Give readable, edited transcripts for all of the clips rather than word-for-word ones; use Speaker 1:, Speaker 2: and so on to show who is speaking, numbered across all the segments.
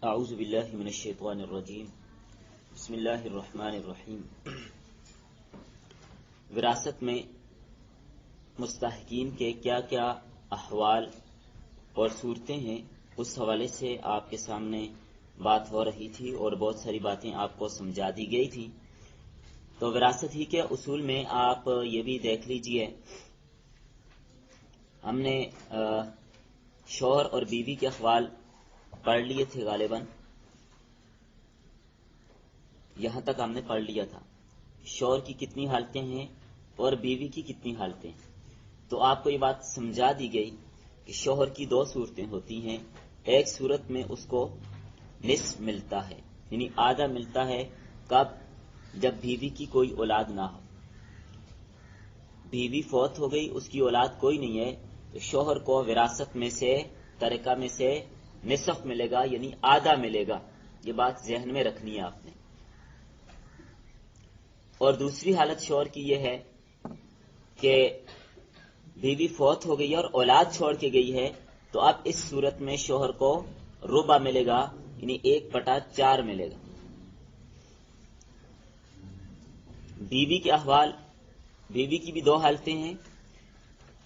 Speaker 1: اعوذ باللہ من الشیطان الرجیم بسم اللہ الرحمن الرحیم۔ وراثت میں مستحقین کے کیا کیا احوال اور صورتیں ہیں، اس حوالے سے آپ کے سامنے بات ہو رہی تھی اور بہت ساری باتیں آپ کو سمجھا دی گئی تھی۔ تو وراثت ہی کے اصول میں آپ یہ بھی دیکھ لیجئے، ہم نے شوہر اور بیوی کے احوال پڑھ لیے تھے، غالباً یہاں تک ہم نے پڑھ لیا تھا، شوہر کی کتنی حالتیں ہیں اور بیوی کی کتنی حالتیں ہیں۔ تو آپ کو یہ بات سمجھا دی گئی کہ شوہر کی دو صورتیں ہوتی ہیں، ایک صورت میں اس کو نصف ملتا ہے، یعنی آدھا ملتا ہے، کب؟ جب بیوی کی کوئی اولاد نہ ہو، بیوی فوت ہو گئی، اس کی اولاد کوئی نہیں ہے، تو شوہر کو وراثت میں سے، ترکہ میں سے نصف ملے گا، یعنی آدھا ملے گا۔ یہ بات ذہن میں رکھنی ہے آپ نے۔ اور دوسری حالت شوہر کی یہ ہے کہ بیوی فوت ہو گئی اور اولاد چھوڑ کے گئی ہے، تو اب اس صورت میں شوہر کو ربع ملے گا، یعنی 1/4 ملے گا۔ بیوی کے احوال، بیوی کی بھی دو حالتیں ہیں۔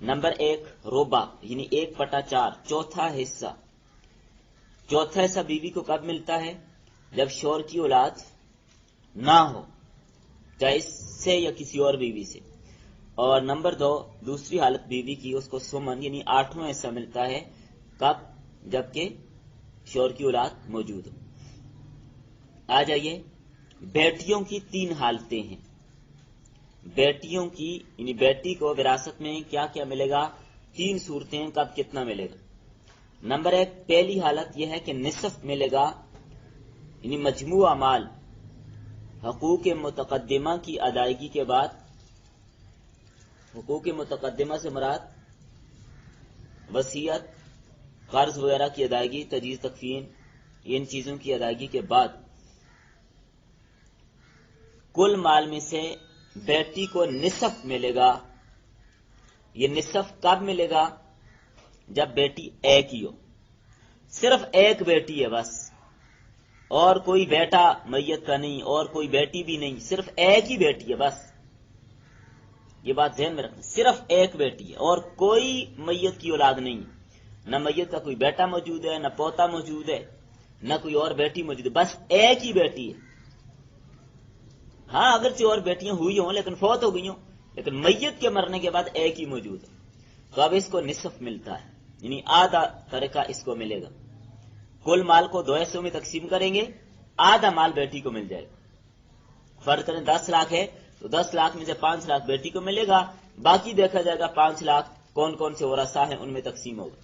Speaker 1: نمبر 1 ربع، یعنی 1/4، چوتھا حصہ۔ چوتھا حصہ بیوی کو کب ملتا ہے؟ جب شوہر کی اولاد نہ ہو، چاہے اس سے یا کسی اور بیوی سے۔ اور نمبر 2 دوسری حالت بیوی کی، اس کو سمن یعنی 8واں حصہ ملتا ہے، کب؟ جبکہ شوہر کی اولاد موجود ہو۔ آ جائیے، بیٹیوں کی 3 حالتیں ہیں۔ بیٹیوں کی، یعنی بیٹی کو وراثت میں کیا کیا ملے گا؟ 3 صورتیں، کب کتنا ملے گا؟ نمبر 1 پہلی حالت یہ ہے کہ نصف ملے گا، یعنی مجموعہ مال حقوق متقدمہ کی ادائیگی کے بعد۔ حقوق متقدمہ سے مراد وصیت، قرض وغیرہ کی ادائیگی، تجہیز تکفین، ان چیزوں کی ادائیگی کے بعد کل مال میں سے بیٹی کو نصف ملے گا۔ یہ نصف کب ملے گا؟ جب بیٹی ایک ہی ہو، صرف ایک بیٹی ہے بس، اور کوئی بیٹا میت کا نہیں اور کوئی بیٹی بھی نہیں، صرف ایک ہی بیٹی ہے بس۔ یہ بات ذہن میں رکھنا، صرف ایک بیٹی ہے اور کوئی میت کی اولاد نہیں، نہ میت کا کوئی بیٹا موجود ہے، نہ پوتا موجود ہے، نہ کوئی اور بیٹی موجود ہے، بس ایک ہی بیٹی ہے۔ ہاں اگرچہ اور بیٹیاں ہوئی ہوں لیکن فوت ہو گئی ہوں، لیکن میت کے مرنے کے بعد ایک ہی موجود ہے، تو اب اس کو نصف ملتا ہے، یعنی آدھا ترکہ اس کو ملے گا۔ کل مال کو 2 حصوں میں تقسیم کریں گے، آدھا مال بیٹی کو مل جائے گا۔ فرض کریں 10 لاکھ ہے تو 10 لاکھ میں سے 5 لاکھ بیٹی کو ملے گا، باقی دیکھا جائے گا 5 لاکھ کون کون سے ورثہ ہیں ان میں تقسیم ہوگا۔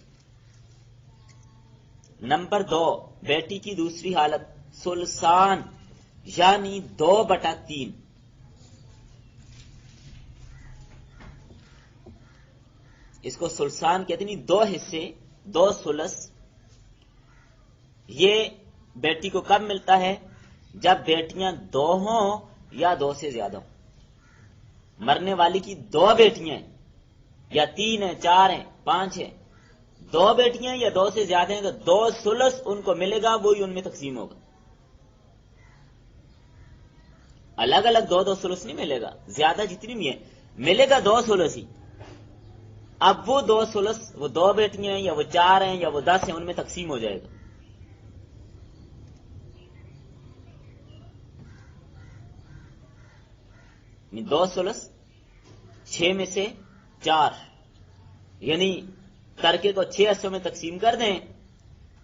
Speaker 1: نمبر 2 بیٹی کی دوسری حالت ثلثان، یعنی 2/3۔ اس کو ثلثان کہتے ہیں، 2 حصے، 2 ثلث۔ یہ بیٹی کو کب ملتا ہے؟ جب بیٹیاں 2 ہوں یا 2 سے زیادہ ہوں۔ مرنے والی کی 2 بیٹیاں ہیں یا 3 ہیں، 4 ہیں، 5 ہیں، 2 بیٹیاں یا 2 سے زیادہ ہیں تو 2 ثلث ان کو ملے گا، وہی ان میں تقسیم ہوگا۔ الگ الگ 2 ثلث نہیں ملے گا، زیادہ جتنی بھی ہیں ملے گا 2 ثلث ہی۔ اب وہ 2 ثلث، وہ 2 بیٹیاں ہیں یا وہ 4 ہیں یا وہ 10 ہیں، ان میں تقسیم ہو جائے گا۔ 2 ثلث 6 میں سے 4، یعنی ترکے کو 6 حصوں میں تقسیم کر دیں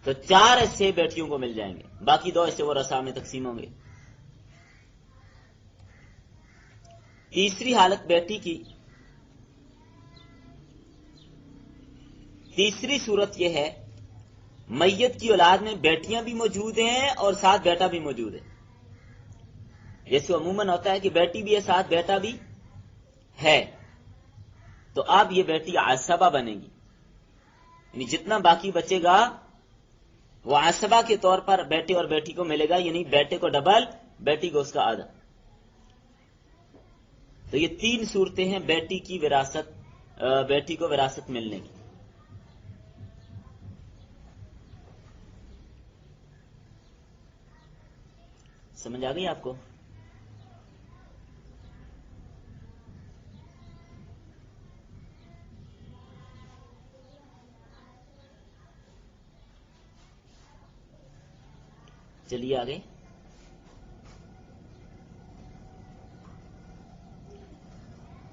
Speaker 1: تو 4 حصے بیٹیوں کو مل جائیں گے، باقی 2 حصے وہ ورثہ میں تقسیم ہوں گے۔ تیسری حالت بیٹی کی، تیسری صورت یہ ہے میت کی اولاد میں بیٹیاں بھی موجود ہیں اور ساتھ بیٹا بھی موجود ہے۔ جیسے عموماً ہوتا ہے کہ بیٹی بھی ہے ساتھ بیٹا بھی ہے، تو اب یہ بیٹی عصبہ بنے گی، یعنی جتنا باقی بچے گا وہ عصبہ کے طور پر بیٹے اور بیٹی کو ملے گا، یعنی بیٹے کو ڈبل، بیٹی کو اس کا آدھا۔ تو یہ 3 صورتیں ہیں بیٹی کی وراثت، بیٹی کو وراثت ملنے کی۔ سمجھ آ گئی آپ کو؟ چلیے آگے.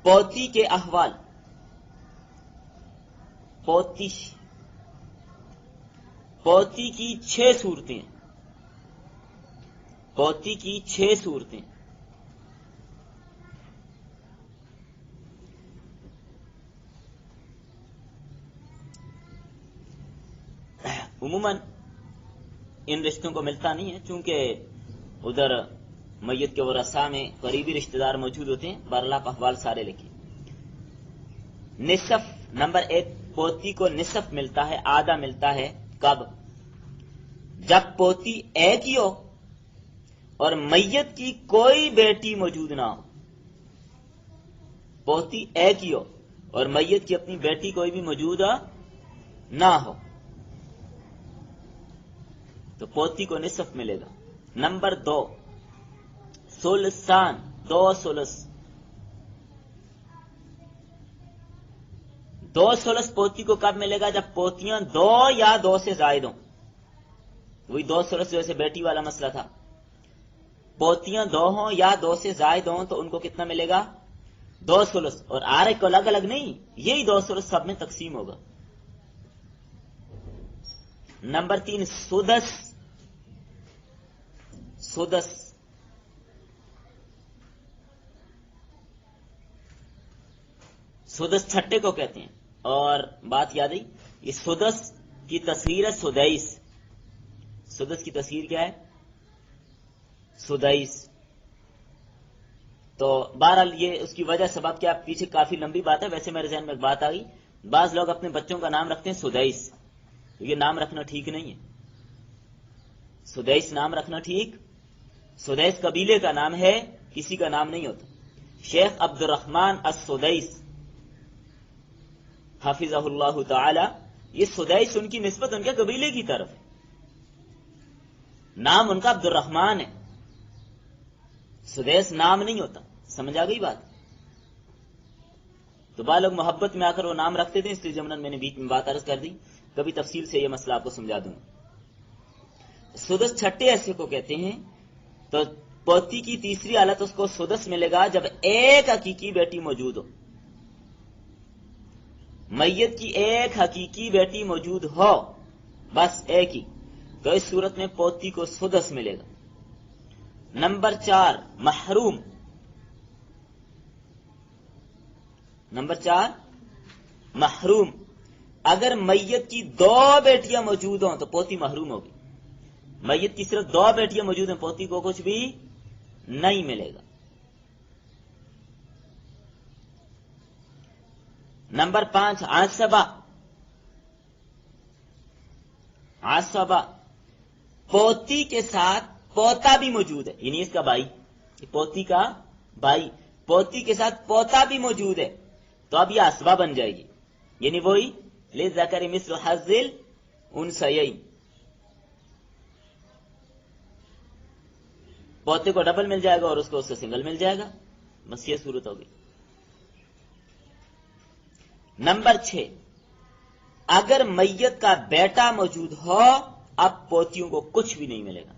Speaker 1: پوتی کے احوال. پوتی کی 6 صورتیں. پوتی کی 6 صورتیں. عموماً ان رشتوں کو ملتا نہیں ہے، چونکہ ادھر میت کے ورثاء میں قریبی رشتہ دار موجود ہوتے ہیں. بہرحال احوال سارے لکھیں. نصف. نمبر 1، پوتی کو نصف ملتا ہے، آدھا ملتا ہے. کب؟ جب پوتی ایک ہی ہو اور میت کی کوئی بیٹی موجود نہ ہو. پوتی ایک ہی ہو اور میت کی اپنی بیٹی کوئی بھی موجود نہ ہو تو پوتی کو نصف ملے گا. نمبر 2، ثلثان. 2 ثلث. 2 ثلث پوتی کو کب ملے گا؟ جب پوتیاں 2 یا 2 سے زائد ہوں. وہی 2 ثلث جیسے بیٹی والا مسئلہ تھا. پوتیاں 2 ہوں یا 2 سے زائد ہوں تو ان کو کتنا ملے گا؟ 2 ثلث. اور آرے کو الگ الگ نہیں، یہی 2 ثلث سب میں تقسیم ہوگا. نمبر 3، سدس. سدس. سدس چھٹے کو کہتے ہیں. اور بات یاد آئی، یہ سدس کی تصغیر ہے سدیس. سدس کی تصغیر کیا ہے؟ سدیس. تو بہرحال یہ اس کی وجہ سبب کیا، پیچھے کافی لمبی بات ہے. ویسے میرے ذہن میں ایک بات آ گئی، بعض لوگ اپنے بچوں کا نام رکھتے ہیں سدیس. یہ نام رکھنا ٹھیک نہیں ہے. سدیس نام رکھنا ٹھیک. سدیس قبیلے کا نام ہے، کسی کا نام نہیں ہوتا. شیخ عبد الرحمن السدیس حافظہ اللہ تعالی، یہ سدیس ان کی نسبت ان کے قبیلے کی طرف ہے. نام ان کا عبد الرحمن ہے، سدیس نام نہیں ہوتا. سمجھ آ گئی بات؟ تو بعض لوگ محبت میں آ کر وہ نام رکھتے تھے، اس لیے جمنن میں نے بیچ میں بات عرض کر دی. کبھی تفصیل سے یہ مسئلہ آپ کو سمجھا دوں. سدس چھٹے ایسے کو کہتے ہیں. تو پوتی کی تیسری حالت اس کو سدس ملے گا جب ایک حقیقی بیٹی موجود ہو. میت کی ایک حقیقی بیٹی موجود ہو، بس ایک ہی، تو اس صورت میں پوتی کو سدس ملے گا. نمبر 4، محروم. نمبر 4، محروم. اگر میت کی 2 بیٹیاں موجود ہوں تو پوتی محروم ہوگی. میت کی صرف 2 بیٹیاں موجود ہیں، پوتی کو کچھ بھی نہیں ملے گا. نمبر 5، عصبہ. عصبہ، پوتی کے ساتھ پوتا بھی موجود ہے، یعنی اس کا بھائی، پوتی کا بھائی، پوتی کے ساتھ پوتا بھی موجود ہے تو اب یہ عصبہ بن جائے گی. یعنی وہی للذکر مثل حظ الانثیین. پوتے کو ڈبل مل جائے گا اور اس کو اس سے سنگل مل جائے گا. بس یہ صورت ہوگی. نمبر 6، اگر میت کا بیٹا موجود ہو اب پوتیوں کو کچھ بھی نہیں ملے گا.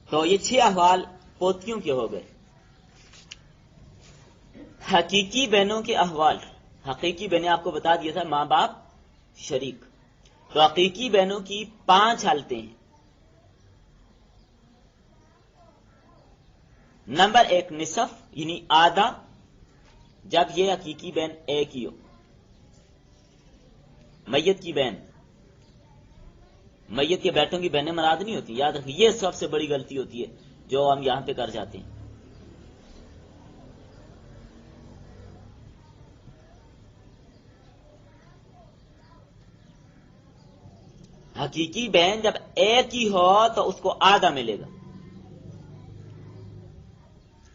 Speaker 1: تو یہ 6 احوال پوتیوں کے ہو گئے. حقیقی بہنوں کے احوال. حقیقی بہنیں آپ کو بتا دیا تھا، ماں باپ شریک. تو حقیقی بہنوں کی 5 حالتیں ہیں. نمبر 1، نصف یعنی آدھا، جب یہ حقیقی بہن ایک ہی ہو. میت کی بہن، میت کے بیٹوں کی بہنیں مراد نہیں ہوتی، یاد رکھیے. یہ سب سے بڑی غلطی ہوتی ہے جو ہم یہاں پہ کر جاتے ہیں. حقیقی بہن جب ایک ہی ہو تو اس کو آدھا ملے گا.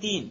Speaker 1: 3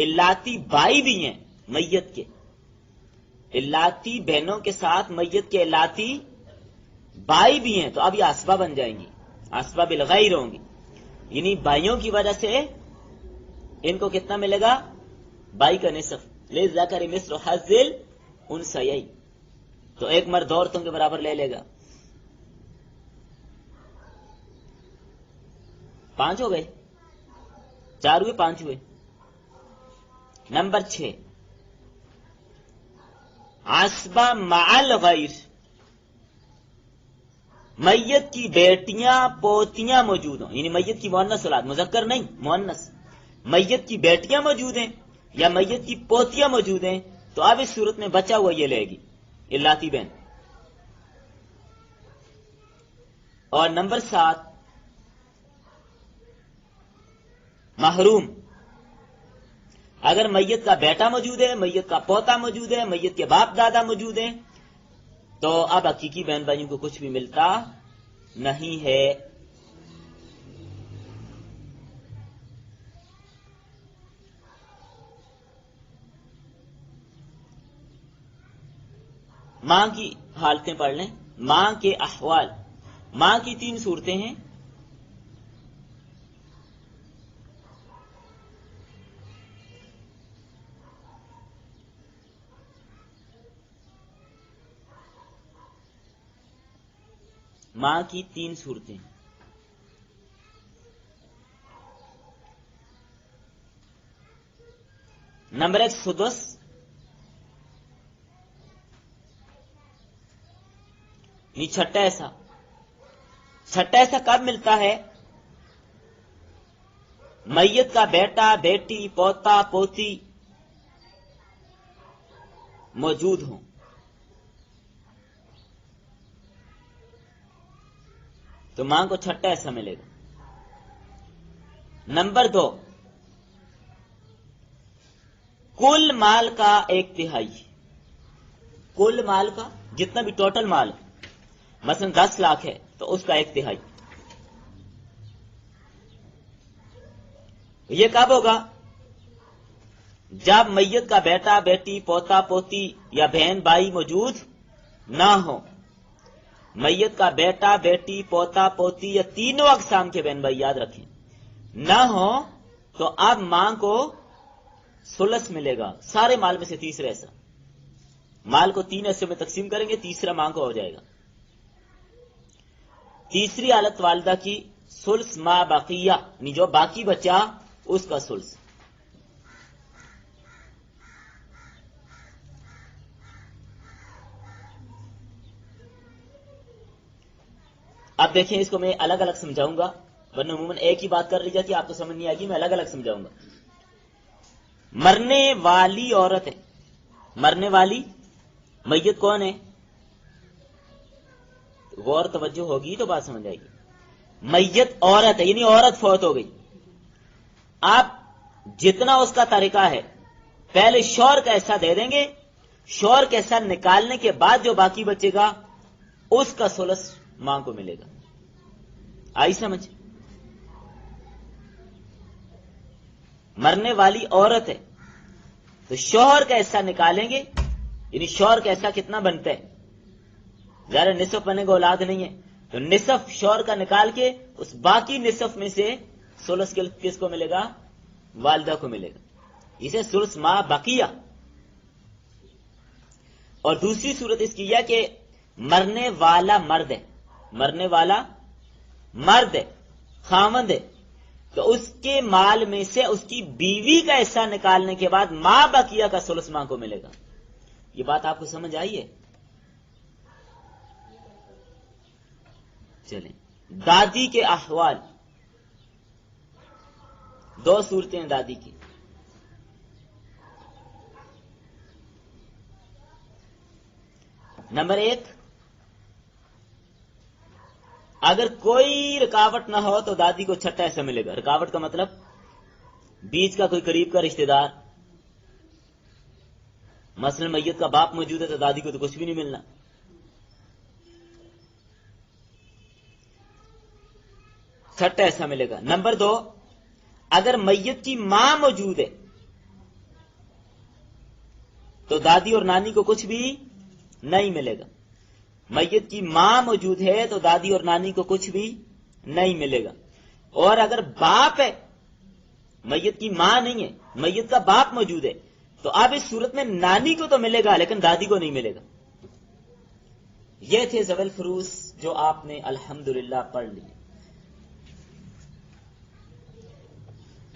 Speaker 1: الاتی بائی بھی ہیں میت کے، الاتی بہنوں کے ساتھ میت کے الاتی بائی بھی ہیں، تو اب یہ اسبہ بن جائیں گی، اسبہ بالغیر ہوں گی، یعنی بھائیوں کی وجہ سے ان کو کتنا ملے گا؟ بائی کا نصف، للذکر مثل حظ الانثیین، تو ایک مرد عورتوں کے برابر لے لے گا۔ 5 ہو گئے، 4 ہوئے، 5 ہوئے۔ نمبر 6، عصبہ مع الغیر، میت کی بیٹیاں پوتیاں موجود ہوں، یعنی میت کی مؤنث اولاد، مذکر نہیں مؤنث، میت کی بیٹیاں موجود ہیں یا میت کی پوتیاں موجود ہیں، تو اب اس صورت میں بچا ہوا یہ لے گی الاتی بہن۔ اور نمبر 7، محروم، اگر میت کا بیٹا موجود ہے، میت کا پوتا موجود ہے، میت کے باپ دادا موجود ہیں، تو اب حقیقی بہن بھائیوں کو کچھ بھی ملتا نہیں ہے۔ ماں کی حالتیں پڑھ لیں، ماں کے احوال، ماں کی 3 صورتیں ہیں۔ ماں کی 3 صورتیں، نمبر 1 سدس، یعنی چھٹا ایسا۔ چھٹا ایسا کب ملتا ہے؟ میت کا بیٹا بیٹی پوتا پوتی موجود ہوں، تو ماں کو چھٹا ایسا ملے گا۔ نمبر 2، کل مال کا 1/3، کل مال کا جتنا بھی ٹوٹل مال ہے، مثلا 10 لاکھ ہے تو اس کا 1/3۔ یہ کب ہوگا؟ جب میت کا بیٹا بیٹی پوتا پوتی یا بہن بھائی موجود نہ ہو۔ میت کا بیٹا بیٹی پوتا پوتی یا تینوں اقسام کے بہن بھائی یاد رکھیں نہ ہو، تو اب ماں کو ثلث ملے گا، سارے مال میں سے تیسرا حصہ۔ مال کو 3 حصوں میں تقسیم کریں گے، تیسرا ماں کو ہو جائے گا۔ تیسری حالت والدہ کی ثلث ما بقیہ، یعنی جو باقی بچا اس کا ثلث۔ اب دیکھیں اس کو میں الگ الگ سمجھاؤں گا، ورنہ عموماً ایک ہی بات کر لی جاتی ہے، آپ کو سمجھ نہیں آئے گی، میں الگ الگ سمجھاؤں گا۔ مرنے والی عورت ہے، مرنے والی میت کون ہے؟ غور توجہ ہوگی تو بات سمجھ آئے گی۔ میت عورت ہے، یعنی عورت فوت ہو گئی۔ آپ جتنا اس کا طریقہ ہے، پہلے شوہر کا حصہ دے دیں گے، شوہر کا حصہ نکالنے کے بعد جو باقی بچے گا اس کا ثلث ماں کو ملے گا۔ آئی سمجھ؟ مرنے والی عورت ہے تو شوہر کا حصہ نکالیں گے، یعنی شوہر کا حصہ کتنا بنتا ہے؟ ظاہر نصف بنے گا، اولاد نہیں ہے تو نصف شوہر کا نکال کے اس باقی نصف میں سے ثلث کس کو ملے گا؟ والدہ کو ملے گا، اسے ثلث ما بقیہ۔ اور دوسری صورت اس کی ہے کہ مرنے والا مرد ہے، مرنے والا مرد ہے، خاوند ہے، تو اس کے مال میں سے اس کی بیوی کا حصہ نکالنے کے بعد ما بقیہ کا ثلث ماں کو ملے گا۔ یہ بات آپ کو سمجھ آئی ہے؟ چلیں، دادی کے احوال، 2 صورتیں دادی کی۔ نمبر 1، اگر کوئی رکاوٹ نہ ہو تو دادی کو چھٹا ایسا ملے گا۔ رکاوٹ کا مطلب بیچ کا کوئی قریب کا رشتہ دار، مثلا میت کا باپ موجود ہے تو دادی کو تو کچھ بھی نہیں ملنا۔ چھٹا ایسا ملے گا۔ نمبر 2، اگر میت کی ماں موجود ہے تو دادی اور نانی کو کچھ بھی نہیں ملے گا. میت کی ماں موجود ہے تو دادی اور نانی کو کچھ بھی نہیں ملے گا. اور اگر باپ ہے، میت کی ماں نہیں ہے، میت کا باپ موجود ہے، تو اب اس صورت میں نانی کو تو ملے گا لیکن دادی کو نہیں ملے گا. یہ تھے ذوی الفروض جو آپ نے الحمدللہ پڑھ لی.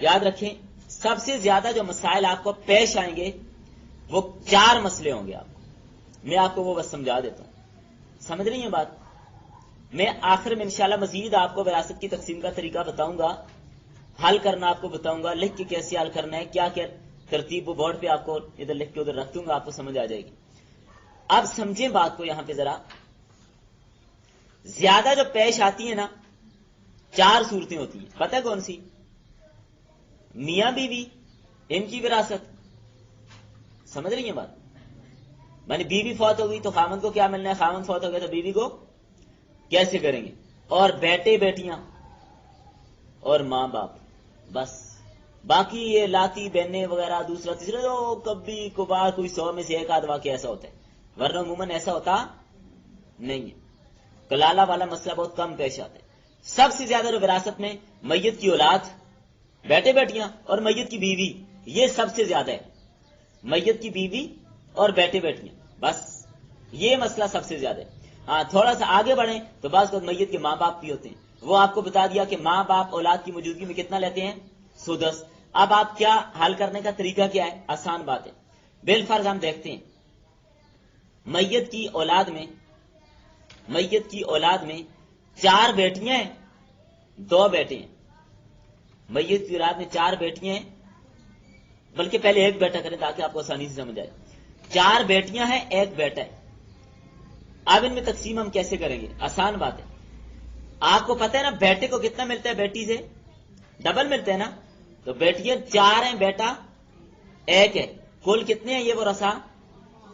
Speaker 1: یاد رکھیں سب سے زیادہ جو مسائل آپ کو پیش آئیں گے وہ 4 مسئلے ہوں گے. میں آپ کو وہ بس سمجھا دیتا ہوں. سمجھ رہی ہیں بات؟ میں آخر میں انشاءاللہ مزید آپ کو وراثت کی تقسیم کا طریقہ بتاؤں گا، حل کرنا آپ کو بتاؤں گا، لکھ کے کیسے حل کرنا ہے، کیا کیا ترتیب، وہ بورڈ پہ آپ کو ادھر لکھ کے ادھر رکھ دوں گا، آپ کو سمجھ آ جائے گی. اب سمجھیں بات کو. یہاں پہ ذرا زیادہ جو پیش آتی ہیں نا 4 صورتیں ہوتی ہیں. پتہ ہے کون سی؟ میاں بیوی ان کی وراثت. سمجھ رہی ہیں بات؟ یعنی بیوی فوت ہو گئی تو خامن کو کیا ملنا ہے، خامن فوت ہو گیا تو بیوی کو کیسے کریں گے، اور بیٹے بیٹیاں اور ماں باپ. بس باقی یہ لاتی بہنیں وغیرہ دوسرا تیسرا تو کبھی کبھار کوئی 100 میں سے 1 آدھ واقعہ ایسا ہوتا ہے، ورنہ عموماً ایسا ہوتا نہیں ہے. کلالہ والا مسئلہ بہت کم پیش آتا ہے. سب سے زیادہ جو وراثت میں میت کی اولاد، بیٹے بیٹیاں اور میت کی بیوی، یہ سب سے زیادہ ہے. میت کی بیوی اور بیٹے بیٹیاں، بس یہ مسئلہ سب سے زیادہ ہے. ہاں تھوڑا سا آگے بڑھیں تو بعض وقت میت کے ماں باپ بھی ہوتے ہیں. وہ آپ کو بتا دیا کہ ماں باپ اولاد کی موجودگی میں کتنا لیتے ہیں، سدس. اب آپ کیا حل کرنے کا طریقہ کیا ہے؟ آسان بات ہے. بالفرض ہم دیکھتے ہیں میت کی اولاد میں 4 بیٹیاں ہیں 2 بیٹے ہیں. میت کی اولاد میں 4 بیٹیاں ہیں، بلکہ پہلے 1 بیٹا کریں تاکہ آپ کو آسانی سے سمجھ آئے. 4 بیٹیاں ہیں 1 بیٹا ہے. اب ان میں تقسیم ہم کیسے کریں گے؟ آسان بات ہے. آپ کو پتہ ہے نا بیٹے کو کتنا ملتا ہے، بیٹی سے ڈبل ملتا ہے نا. تو بیٹیاں 4 ہیں، بیٹا 1 ہے. کل کتنے ہیں یہ وہ رسا؟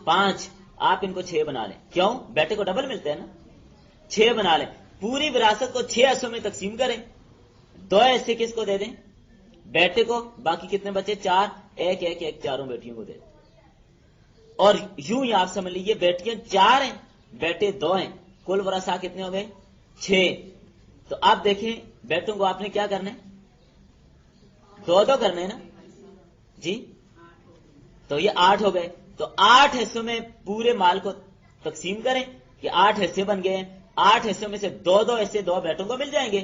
Speaker 1: 5. آپ ان کو 6 بنا لیں. کیوں؟ بیٹے کو ڈبل ملتا ہے نا. 6 بنا لیں. پوری وراثت کو 6 حصوں میں تقسیم کریں. 2 حصے کس کو دے دیں؟ بیٹے کو. باقی کتنے بچے؟ 4. 1 1 1 چاروں بیٹیوں کو دے دیں. اور یوں ہی آپ سمجھ لیجیے بیٹیاں 4 ہیں، بیٹے 2 ہیں. کل ورثہ کتنے ہو گئے؟ 6. تو آپ دیکھیں بیٹوں کو آپ نے کیا کرنا ہے؟ 2 کرنے نا جی. تو یہ 8 ہو گئے. تو 8 حصوں میں پورے مال کو تقسیم کریں. یہ 8 حصے بن گئے ہیں. 8 حصوں میں سے 2 حصے 2 بیٹوں کو مل جائیں گے.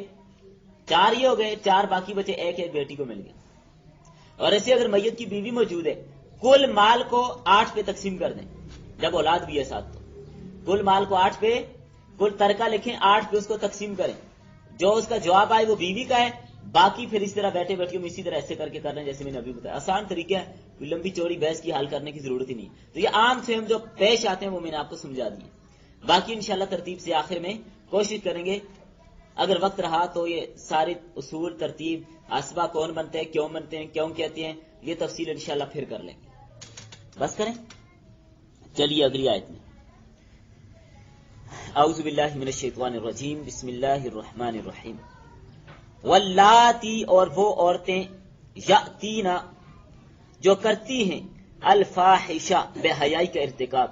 Speaker 1: 4 یہ ہو گئے. 4 باقی بچے 1 1 بیٹی کو مل گئے. اور ایسے اگر میت کی بیوی موجود ہے کل مال کو 8 پہ تقسیم کر دیں، جب اولاد بھی ہے ساتھ تو کل مال کو 8 پہ، کل ترکہ لکھیں 8 پہ اس کو تقسیم کریں. جو اس کا جواب آئے وہ بیوی کا ہے، باقی پھر اس طرح بیٹے بیٹیوں میں اسی طرح ایسے کر کے کرنا ہے جیسے میں نے ابھی بتایا. آسان طریقہ ہے، کوئی لمبی چوڑی بحث کی حل کرنے کی ضرورت ہی نہیں. تو یہ عام سے ہم جو پیش آتے ہیں وہ میں نے آپ کو سمجھا دیے. باقی انشاءاللہ ترتیب سے آخر میں کوشش کریں گے، اگر وقت رہا تو یہ سارے اصول، ترتیب، اسباب کون بنتے ہیں، کیوں بنتے ہیں، کیوں کہتے ہیں، یہ تفصیل انشاءاللہ پھر کر لیں گے. بس کریں. چلیے اگلی آیت میں. اعوذ باللہ من الشیطان الرجیم، بسم اللہ الرحمن الرحیم. واللاتی، اور وہ عورتیں، یاتینا، جو کرتی ہیں، الفاحشہ، بے حیائی کا ارتکاب،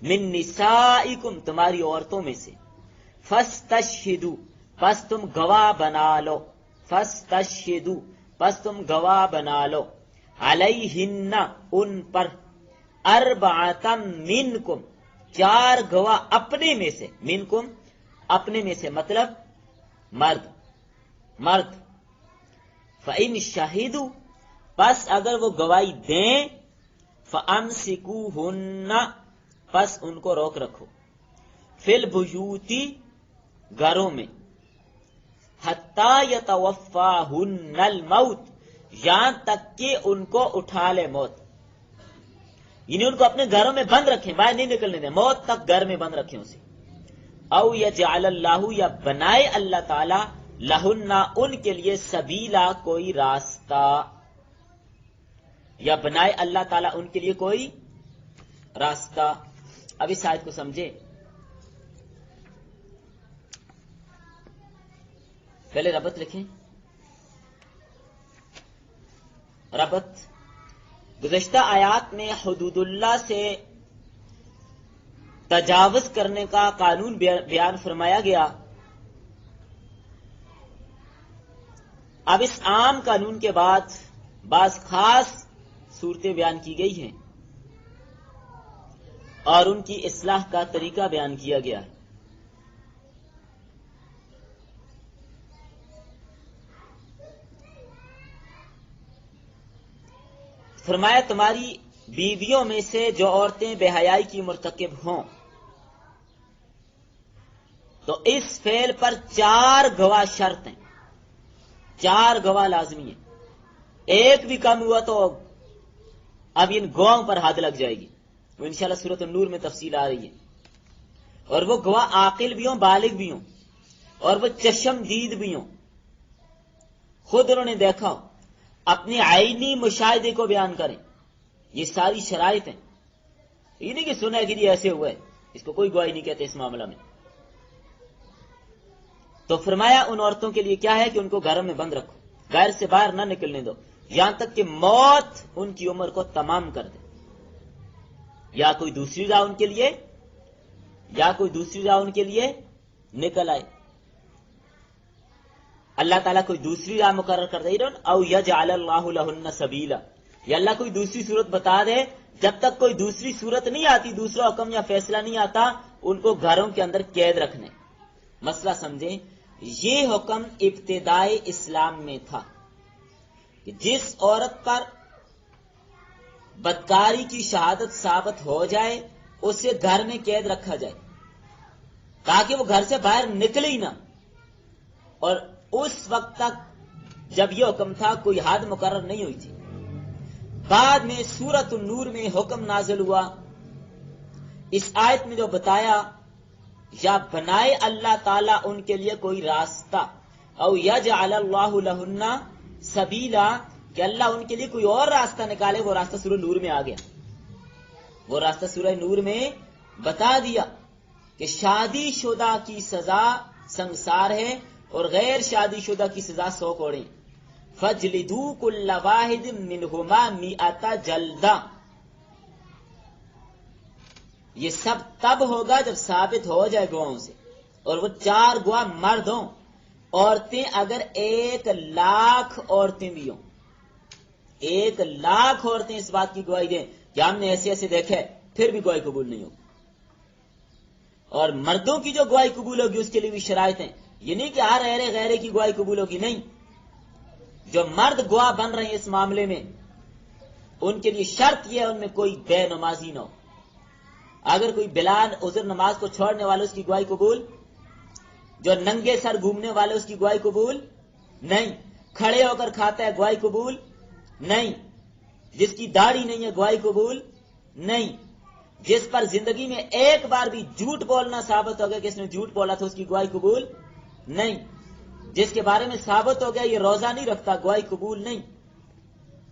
Speaker 1: من نسائکم، تمہاری عورتوں میں سے، فاستشہدوا، پس تم گواہ بنا لو، فاستشہدوا، پس تم گواہ بنا لو، علیہن، ان پر، اربعۃ منکم، 4 گواہ اپنے میں سے، منکم اپنے میں سے مطلب مرد. فَإِنْ شَهِدُوا، پس اگر وہ گواہی دیں، فَأَمْسِكُوهُنَّ، پس ان کو روک رکھو، فِي الْبُيُوتِ، گھروں میں، حَتَّى يَتَوَفَّاهُنَّ الْمَوْتِ، یہاں تک کہ ان کو اٹھا لے موت. یعنی ان کو اپنے گھروں میں بند رکھیں، باہر نہیں نکلنے دیں، موت تک گھر میں بند رکھیں اسے. او یجعل اللہ، یا بنائے اللہ تعالی، لہن، ان کے لیے، سبیلا، کوئی راستہ، یا بنائے اللہ تعالیٰ ان کے لیے کوئی راستہ. اب اس آیت کو سمجھے. پہلے ربط لکھیں. ربط گزشتہ آیات میں حدود اللہ سے تجاوز کرنے کا قانون بیان فرمایا گیا. اب اس عام قانون کے بعد بعض خاص صورتیں بیان کی گئی ہیں اور ان کی اصلاح کا طریقہ بیان کیا گیا ہے. فرمایا تمہاری بیویوں میں سے جو عورتیں بے حیائی کی مرتکب ہوں تو اس فعل پر 4 گواہ شرط ہیں، 4 گواہ لازمی ہیں. ایک بھی کم ہوا تو اب ان گواہوں پر حد لگ جائے گی. وہ انشاءاللہ سورۃ النور میں تفصیل آ رہی ہے. اور وہ گواہ عاقل بھی ہوں، بالغ بھی ہوں، اور وہ چشم دید بھی ہوں، خود انہوں نے دیکھا ہو، اپنے عینی مشاہدے کو بیان کریں. یہ ساری شرائط ہیں. یہ نہیں کہ سنا کہ یہ ایسے ہوا ہے، اس کو کوئی گواہی نہیں کہتے اس معاملہ میں. تو فرمایا ان عورتوں کے لیے کیا ہے کہ ان کو گھروں میں بند رکھو، گھر سے باہر نہ نکلنے دو یہاں تک کہ موت ان کی عمر کو تمام کر دے. یا کوئی دوسری راہ ان کے لیے نکل آئے. اللہ تعالیٰ کوئی دوسری راہ مقرر کر دے، او یجعل اللہ لہن سبیلا، یا اللہ کوئی دوسری صورت بتا دے. جب تک کوئی دوسری صورت نہیں آتی، دوسرا حکم یا فیصلہ نہیں آتا، ان کو گھروں کے اندر قید رکھنے. مسئلہ سمجھیں، یہ حکم ابتدائی اسلام میں تھا کہ جس عورت پر بدکاری کی شہادت ثابت ہو جائے اسے گھر میں قید رکھا جائے تاکہ وہ گھر سے باہر نکلے ہی نہ. اور اس وقت تک جب یہ حکم تھا کوئی حد مقرر نہیں ہوئی تھی. بعد میں سورۃ النور میں حکم نازل ہوا. اس آیت میں جو بتایا، یا بنائے اللہ تعالیٰ ان کے لیے کوئی راستہ، او یجعل اللہ لہن سبیلا، کہ اللہ ان کے لیے کوئی اور راستہ نکالے. وہ راستہ سورہ نور میں آ گیا. وہ راستہ سورہ نور میں بتا دیا کہ شادی شدہ کی سزا سنگسار ہے اور غیر شادی شدہ کی سزا 100 کوڑیں. فَاجْلِدُوا كُلَّ وَاحِدٍ مِّنْهُمَا 100 جلدہ. یہ سب تب ہوگا جب ثابت ہو جائے گواہوں سے، اور وہ 4 گواہ مرد ہوں. عورتیں اگر 1,00,000 عورتیں بھی ہوں، 1,00,000 عورتیں اس بات کی گواہی دیں کہ ہم نے ایسے ایسے دیکھے، پھر بھی گواہی قبول نہیں ہوگی. اور مردوں کی جو گواہی قبول ہوگی اس کے لیے بھی شرائط ہیں. یہ نہیں کہ ہر غیرے کی گواہی قبول ہوگی، نہیں. جو مرد گواہ بن رہے ہیں اس معاملے میں، ان کے لیے شرط یہ ہے ان میں کوئی بے نمازی نہ ہو. اگر کوئی بلا عذر نماز کو چھوڑنے والے اس کی گواہی قبول، جو ننگے سر گھومنے والے اس کی گواہی قبول نہیں، کھڑے ہو کر کھاتا ہے گواہی قبول نہیں، جس کی داڑھی نہیں ہے گواہی قبول نہیں، جس پر زندگی میں ایک بار بھی جھوٹ بولنا ثابت ہو گیا کہ اس نے جھوٹ بولا تھا اس کی گواہی قبول نہیں، جس کے بارے میں ثابت ہو گیا یہ روزہ نہیں رکھتا گواہی قبول نہیں،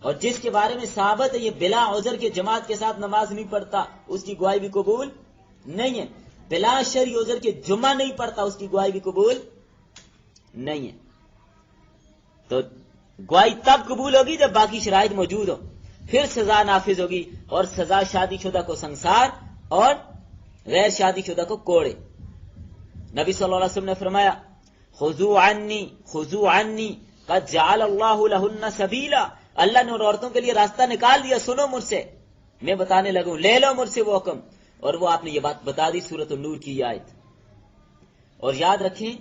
Speaker 1: اور جس کے بارے میں ثابت ہے یہ بلا عذر کے جماعت کے ساتھ نماز نہیں پڑھتا اس کی گواہی بھی قبول نہیں ہے، بلا شرعی عذر کے جمعہ نہیں پڑھتا اس کی گواہی بھی قبول نہیں ہے. تو گواہی تب قبول ہوگی جب باقی شرائط موجود ہو، پھر سزا نافذ ہوگی، اور سزا شادی شدہ کو سنگسار اور غیر شادی شدہ کو کوڑے. نبی صلی اللہ علیہ وسلم نے فرمایا، خذوا عنی قد جعل اللہ لہن سبیلا، اللہ نے ان عورتوں کے لیے راستہ نکال دیا، سنو مجھ سے، میں بتانے لگوں، لے لو مجھ سے وہ حکم. اور وہ آپ نے یہ بات بتا دی سورۃ النور کی آیت. اور یاد رکھیں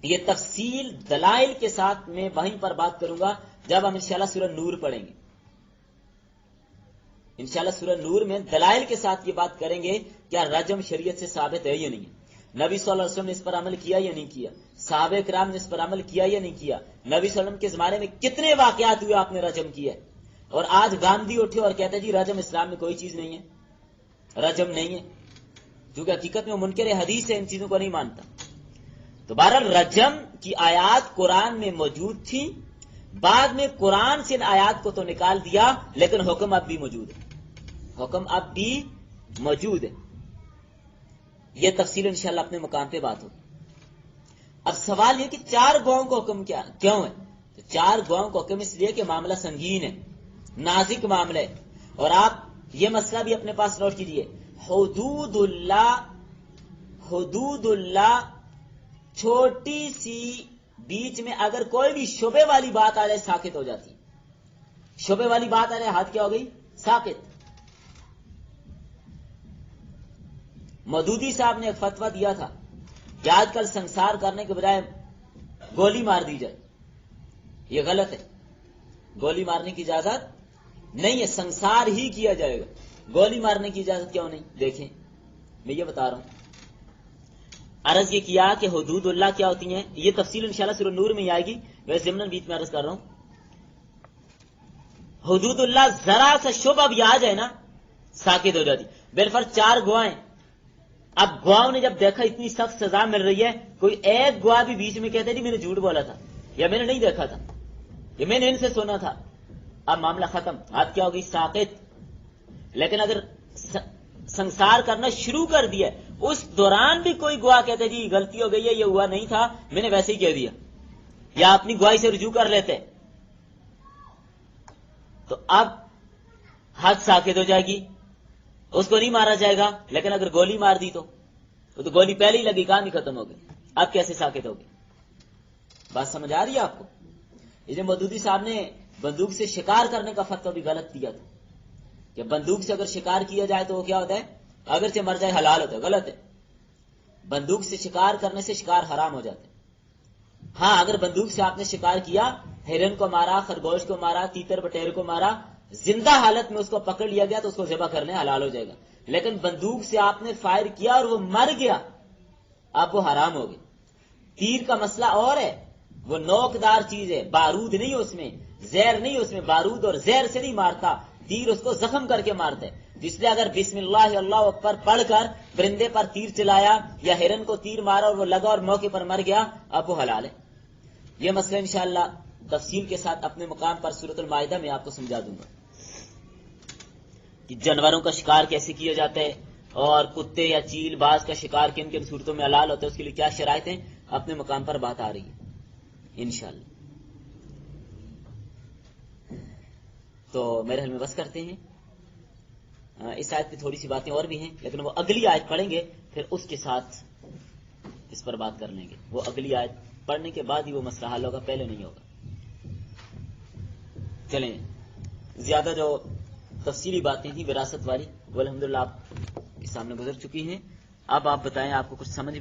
Speaker 1: یہ تفصیل دلائل کے ساتھ میں وہیں پر بات کروں گا جب ہم انشاءاللہ سورہ نور پڑھیں گے. انشاءاللہ سورہ نور میں دلائل کے ساتھ یہ بات کریں گے کیا رجم شریعت سے ثابت ہے یا نہیں. نبی صلی اللہ علیہ وسلم نے اس پر عمل کیا یا نہیں کیا، صحابہ کرام نے اس پر عمل کیا یا نہیں کیا، نبی صلی اللہ علیہ وسلم کے زمانے میں کتنے واقعات ہوئے آپ نے رجم کیا ہے. اور آج گاندھی اٹھے اور کہتے جی رجم اسلام میں کوئی چیز نہیں ہے، رجم نہیں ہے، کیونکہ حقیقت میں منکر حدیث ہے، ان چیزوں کو نہیں مانتا. تو بہرحال رجم کی آیات قرآن میں موجود تھی، بعد میں قرآن سے ان آیات کو تو نکال دیا، لیکن حکم اب بھی موجود ہے، حکم اب بھی موجود ہے. یہ تفصیل انشاءاللہ اپنے مقام پہ بات ہوگی. اب سوال یہ کہ 4 گواہوں کو حکم کیوں ہے؟ تو 4 گواہوں کو حکم اس لیے کہ معاملہ سنگین ہے. نازک معاملہ ہے. اور آپ یہ مسئلہ بھی اپنے پاس نوٹ کیجئے، حدود اللہ چھوٹی سی بیچ میں اگر کوئی بھی شبے والی بات آ جائے ساکت ہو جاتی. شبے والی بات آ جائے ہاتھ کیا ہو گئی؟ ساکت. مودودی صاحب نے ایک فتویٰ دیا تھا کہ آج کل سنسار کرنے کے بجائے گولی مار دی جائے. یہ غلط ہے، گولی مارنے کی اجازت نہیں ہے، سنسار ہی کیا جائے گا. گولی مارنے کی اجازت کیوں نہیں؟ دیکھیں میں یہ بتا رہا ہوں. عرض یہ کیا کہ حدود اللہ کیا ہوتی ہیں، یہ تفصیل انشاءاللہ سورہ نور میں ہی آئے گی، ویسے ضمن بیچ میں عرض کر رہا ہوں. حدود اللہ ذرا سا شبہ بھی آ جائے نا ساکت ہو جاتی. بالفرض 4 گواہیں، اب گواہوں نے جب دیکھا اتنی سخت سزا مل رہی ہے، کوئی ایک گواہ بھی بیچ میں کہتے جی میں نے جھوٹ بولا تھا، یا میں نے نہیں دیکھا تھا، یا میں نے ان سے سنا تھا، اب معاملہ ختم، ہاتھ کیا ہوگی؟ ساکت. لیکن اگر سنسار کرنا شروع کر دیا اس دوران بھی کوئی گواہ کہتے جی غلطی ہو گئی ہے، یہ ہوا نہیں تھا، میں نے ویسے ہی کہہ دیا، یا اپنی گواہی سے رجوع کر لیتے، تو اب حد ساکت ہو جائے گی، اس کو نہیں مارا جائے گا. لیکن اگر گولی مار دی تو گولی پہلے ہی لگی، کہاں نہیں ختم ہو گئی، اب کیسے ساکت ہوگی؟ بات سمجھ آ رہی ہے آپ کو؟ یہ مودودی صاحب نے بندوق سے شکار کرنے کا فتویٰ بھی غلط دیا تھا کہ بندوق سے اگر شکار کیا جائے تو وہ کیا ہوتا ہے؟ اگرچہ مر جائے حلال ہوتا ہے. غلط ہے، بندوق سے شکار کرنے سے شکار حرام ہو جاتا ہے. ہاں اگر بندوق سے آپ نے شکار کیا، ہرن کو مارا، خرگوش کو مارا، تیتر بٹیر کو مارا، زندہ حالت میں اس کو پکڑ لیا گیا تو اس کو ذبح کرنے حلال ہو جائے گا. لیکن بندوق سے آپ نے فائر کیا اور وہ مر گیا، اب وہ حرام ہو گیا. تیر کا مسئلہ اور ہے، وہ نوکدار چیز ہے، بارود نہیں اس میں، زہر نہیں اس میں، بارود اور زہر سے نہیں مارتا، تیر اس کو زخم کر کے مارتا ہے. جس لیے اگر بسم اللہ اللہ اکبر پڑھ کر پرندے پر تیر چلایا یا ہرن کو تیر مارا اور وہ لگا اور موقع پر مر گیا، اب وہ حلال ہے. یہ مسئلہ انشاءاللہ تفصیل کے ساتھ اپنے مقام پر سورۃ المائدہ میں آپ کو سمجھا دوں گا کہ جانوروں کا شکار کیسے کیا جاتا ہے، اور کتے یا چیل باز کا شکار کن کن صورتوں میں حلال ہوتا ہے، اس کے لیے کیا شرائط ہیں، اپنے مقام پر بات آ رہی ہے انشاءاللہ. تو میرے حل میں بس کرتے ہیں. اس آیت کی تھوڑی سی باتیں اور بھی ہیں، لیکن وہ اگلی آیت پڑھیں گے پھر اس کے ساتھ اس پر بات کر لیں گے. وہ اگلی آیت پڑھنے کے بعد ہی وہ مسئلہ حل ہوگا، پہلے نہیں ہوگا. چلیں، زیادہ جو تفصیلی باتیں تھیں وراثت والی وہ الحمدللہ آپ کے سامنے گزر چکی ہیں. اب آپ بتائیں آپ کو کچھ سمجھ